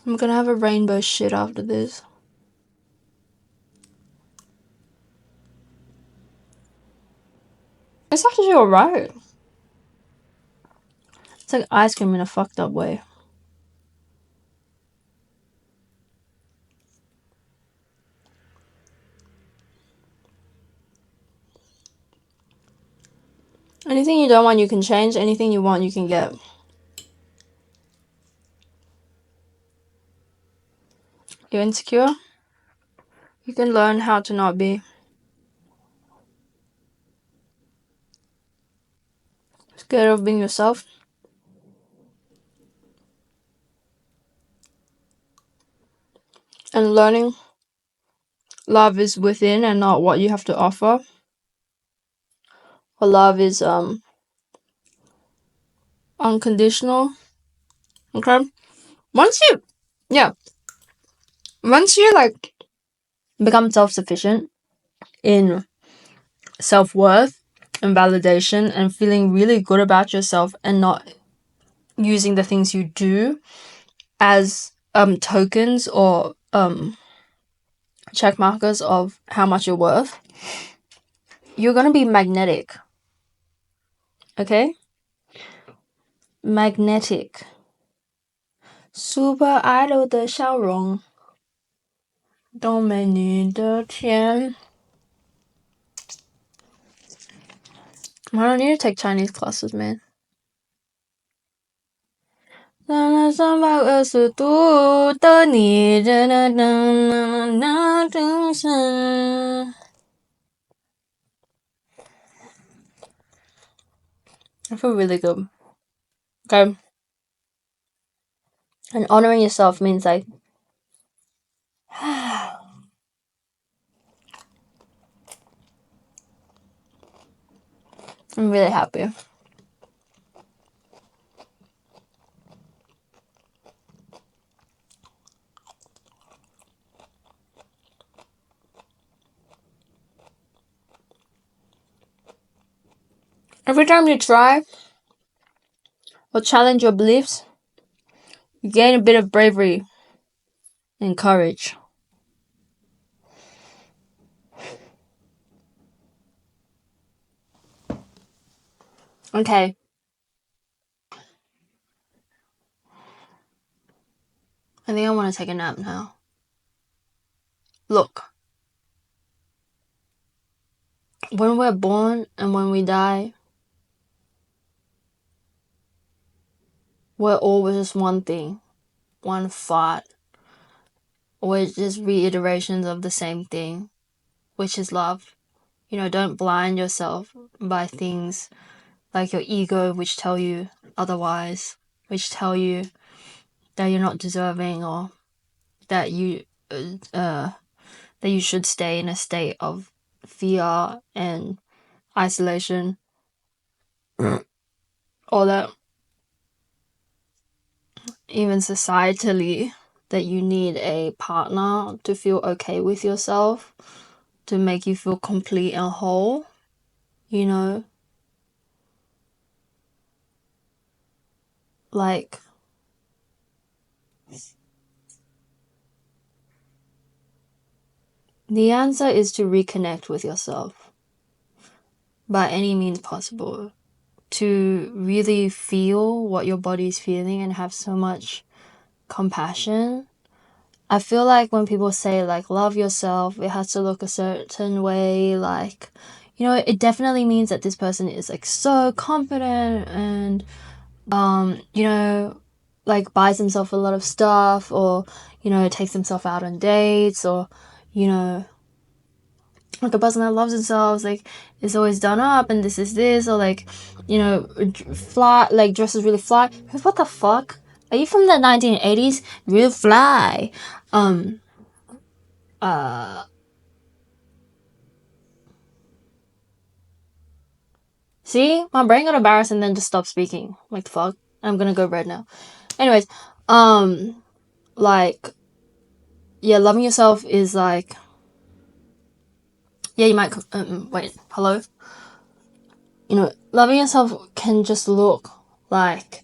I'm gonna have a rainbow shit after this. It's actually alright. It's like ice cream in a fucked up way. Anything you don't want, you can change. Anything you want, you can get. You're insecure? You can learn how to not be. Scared of being yourself? And learning love is within and not what you have to offer. Or love is unconditional. Okay? Once you like become self-sufficient in self-worth and validation and feeling really good about yourself and not using the things you do as tokens or check markers of how much you're worth, you're gonna be magnetic. Okay? Magnetic. super idol 的笑容都没你的甜。I don't need to take Chinese classes, man. 320度的你，那真是。I feel really good. Okay. And honoring yourself means like I'm really happy. Every time you try or challenge your beliefs, you gain a bit of bravery and courage. Okay. I think I want to take a nap now. Look. When we're born and when we die, we're always just one thing, one thought. We're just reiterations of the same thing, which is love. You know, don't blind yourself by things like your ego, which tell you otherwise, which tell you that you're not deserving or that you should stay in a state of fear and isolation, or that even societally that you need a partner to feel okay with yourself, to make you feel complete and whole, you know? Like, the answer is to reconnect with yourself by any means possible, to really feel what your body's feeling and have so much compassion. I feel like when people say like love yourself, it has to look a certain way, like, you know, it definitely means that this person is like so confident and you know, like buys himself a lot of stuff, or, you know, takes himself out on dates, or, you know, like a person that loves themselves, like, is always done up and this is this, or like, you know, fly, like dresses really fly. What the fuck? Are you from the 1980s? Real fly. See? My brain got embarrassed and then just stopped speaking. Like the fuck? I'm gonna go red now. Anyways, like, yeah, loving yourself is like, yeah, you might, wait, hello? You know, loving yourself can just look like,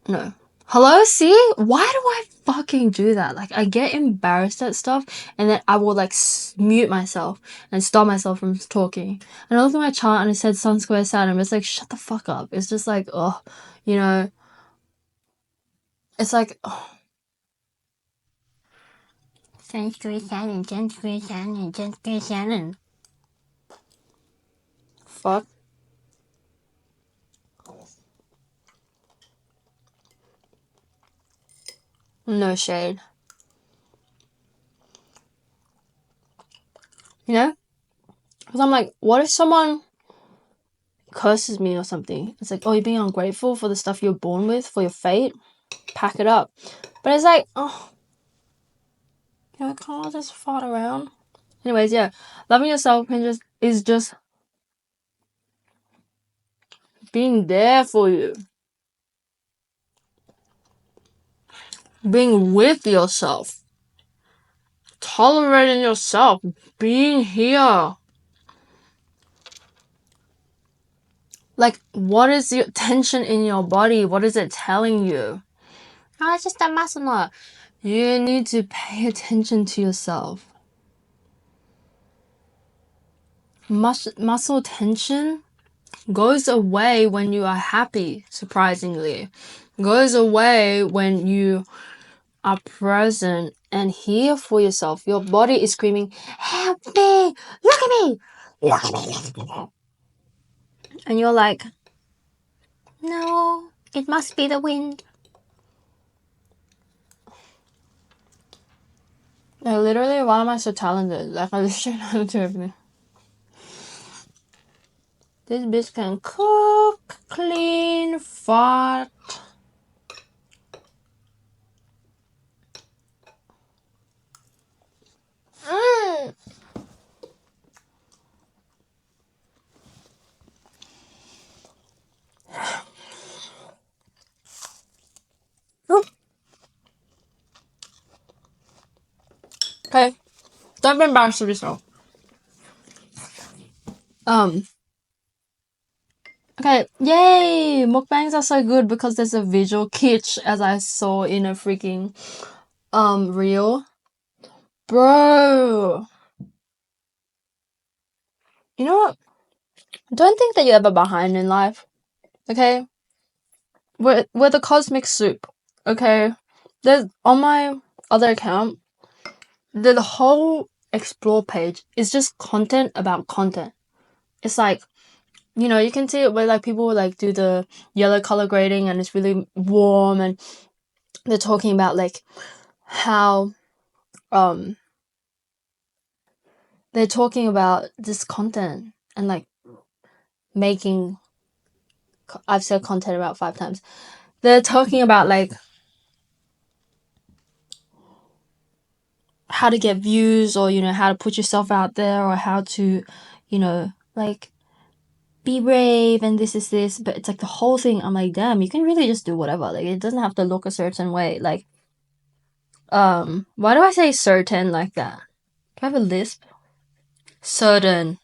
no. Hello, see? Why do I fucking do that? Like, I get embarrassed at stuff, and then I will, like, mute myself and stop myself from talking. And I look at my chart, and it said Sun Square Saturn, but it's like, shut the fuck up. It's just like, oh, you know, it's like, oh. Sun Square Saturn, Sun Square Saturn, Sun Square Saturn. Fuck. No shade. You know? Because I'm like, what if someone curses me or something? It's like, oh, you're being ungrateful for the stuff you're born with, for your fate? Pack it up. But it's like, oh, you know, can't I just fart around? Anyways, yeah, loving yourself is just being there for you. Being with yourself. Tolerating yourself. Being here. Like, what is your tension in your body? What is it telling you? Oh, it's just a muscle knot. You need to pay attention to yourself. Muscle tension goes away when you are happy, surprisingly. Goes away when you are present and here for yourself. Your body is screaming, help me! Look at me! Look at me! Look at me! And you're like, no, it must be the wind. Like, literally, why am I so talented? Like, I literally know how to do everything. This bitch can cook, clean, fart. Okay, don't be embarrassed of yourself. Okay, yay! Mukbangs are so good because there's a visual kitsch, as I saw in a freaking reel. Bro, you know what? Don't think that you're ever behind in life. Okay, we're the cosmic soup. Okay, there's on my other account, the whole explore page is just content about content. It's like, you know, you can see it where like people like do the yellow color grading and it's really warm, and they're talking about like how they're talking about this content and like making, I've said content about 5 times. They're talking about like how to get views, or, you know, how to put yourself out there, or how to, you know, like be brave and this is this. But it's like the whole thing, I'm like, damn, you can really just do whatever. Like, it doesn't have to look a certain way. Like, why do I say certain like that? Do I have a lisp? Certain.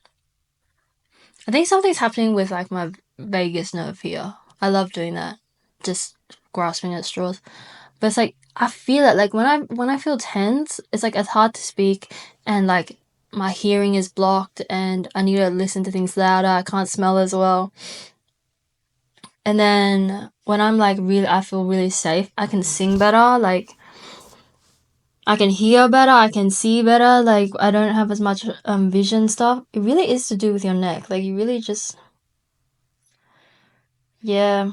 I think something's happening with like my vagus nerve here. I love doing that. Just grasping at straws. But it's like, I feel it. Like, when I feel tense, it's like it's hard to speak, and like my hearing is blocked, and I need to listen to things louder. I can't smell as well. And then when I'm like I feel really safe, I can sing better. Like, I can hear better. I can see better. Like, I don't have as much vision stuff. It really is to do with your neck. Like, you really just, yeah.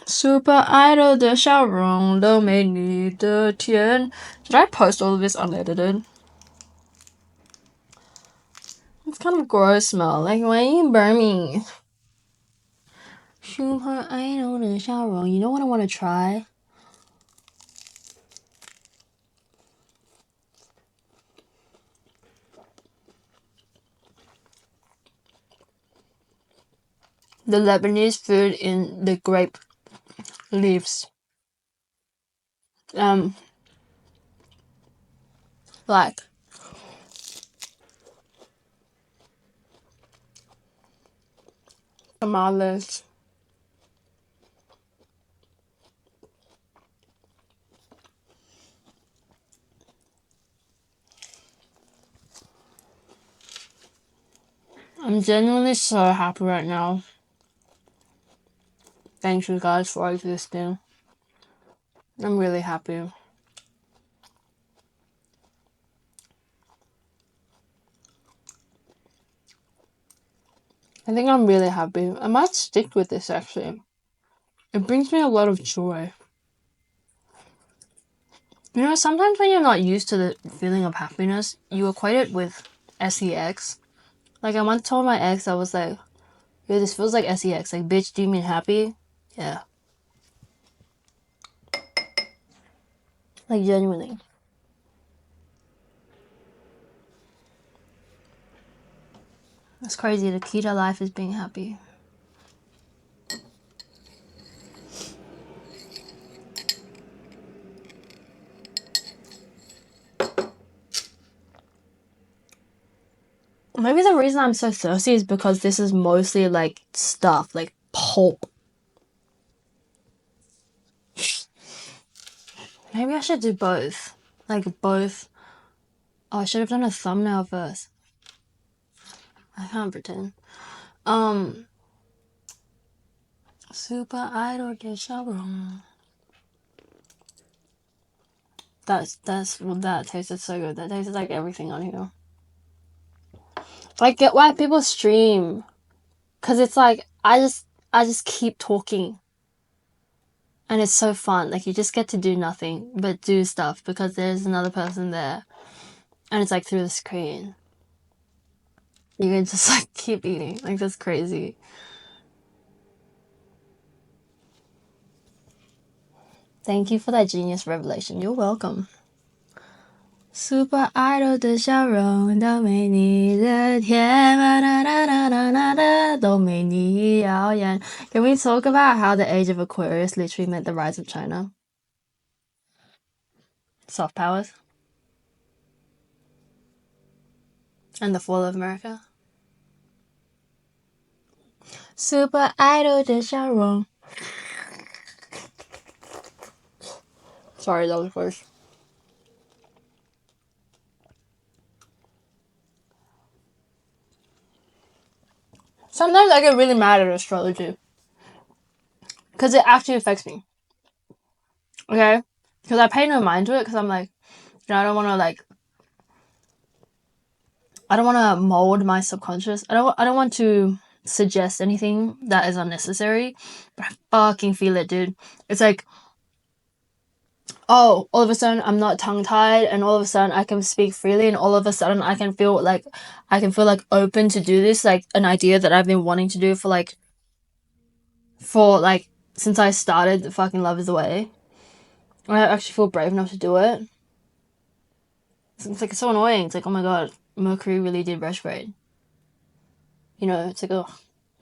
Super Idol 的笑容都没你的甜. Did I post all of this unedited? It's kind of gross smell. Like, why are you burning? Super Idol 的笑容. You know what I want to try? the Lebanese food in the grape leaves. Like tamales. I'm genuinely so happy right now. Thank you guys for existing. I'm really happy. I think I'm really happy. I might stick with this actually. It brings me a lot of joy. You know, sometimes when you're not used to the feeling of happiness, you equate it with sex. Like, I once told my ex, I was like, yo, this feels like sex. Like, bitch, do you mean happy? Yeah. Like, genuinely. It's crazy. The key to life is being happy. Maybe the reason I'm so thirsty is because this is mostly like stuff, like pulp. Maybe I should do both. Like both. Oh, I should have done a thumbnail first. I can't pretend. Super Idol Desharon. That tasted so good. That tasted like everything on here. I get why people stream. Cause it's like I just keep talking. And it's so fun. Like you just get to do nothing but do stuff because there's another person there. And it's like through the screen. You can just like keep eating. Like that's crazy. Thank you for that genius revelation. You're welcome. Super Idol 的笑容都没你的甜，都没你耀眼。Can we talk about how the age of Aquarius literally meant the rise of China? Soft powers. And the fall of America? Super Idol 的笑容. Sorry, that was worse. Sometimes I get really mad at astrology. Because it actually affects me. Okay? Because I pay no mind to it because I'm like, you know, I don't want to mold my subconscious. I don't want to suggest anything that is unnecessary. But I fucking feel it, dude. It's like, oh, all of a sudden I'm not tongue-tied and all of a sudden I can speak freely and all of a sudden I can feel like open to do this, like an idea that I've been wanting to do for since I started the fucking Love Is the Way. I actually feel brave enough to do it. It's like, it's so annoying. It's like, oh my god, Mercury really did retrograde. You know, it's like, ugh.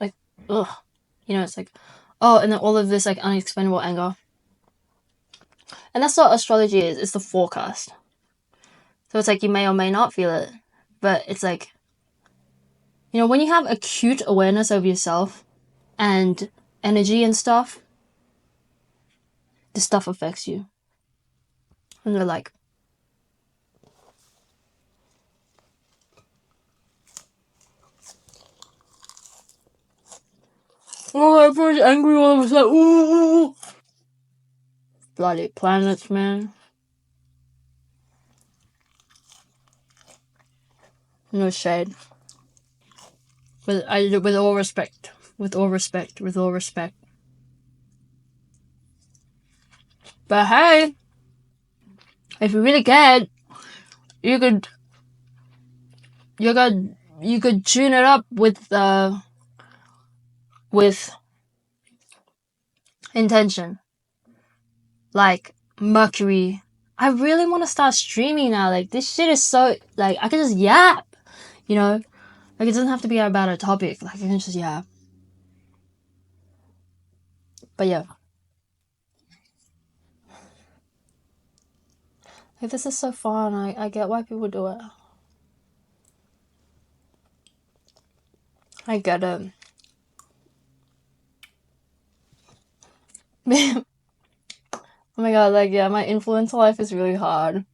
Like, ugh. You know, it's like, oh, and then all of this, like, unexplainable anger. And that's what astrology is. It's the forecast. So it's like, you may or may not feel it. But it's like, you know, when you have acute awareness of yourself and energy and stuff, this stuff affects you. And they're like, oh, everyone's angry all of a sudden. Ooh. Bloody planets, man. No shade. With all respect. With all respect. But hey, if you really cared, you could tune it up with intention. Like Mercury. I really want to start streaming now. Like this shit is so like I can just yap, you know? Like it doesn't have to be about a topic. Like I can just yap. But yeah. Like, this is so fun. I get why people do it. I get it. Oh my god, like, yeah, my influencer life is really hard.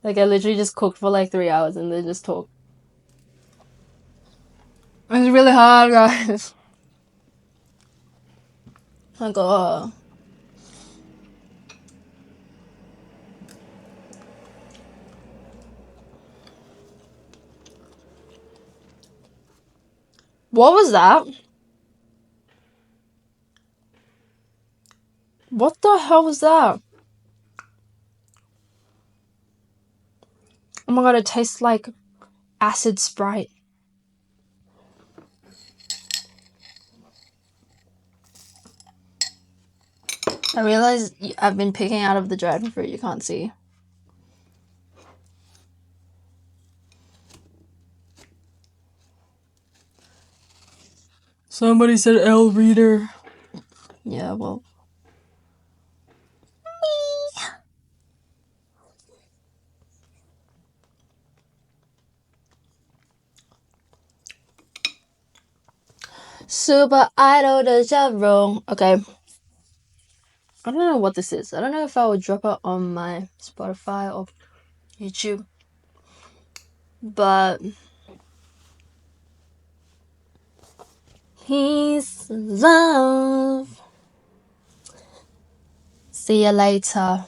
Like, I literally just cooked for like 3 hours and then just talk. It's really hard, guys. Like, oh. What was that? What the hell was that? Oh my god, it tastes like acid Sprite. I realize I've been picking out of the dragon fruit, you can't see. Somebody said L reader. Yeah, well. Super Idol Deja Vu. Okay. I don't know what this is. I don't know if I would drop it on my Spotify or YouTube. But he's love. See you later.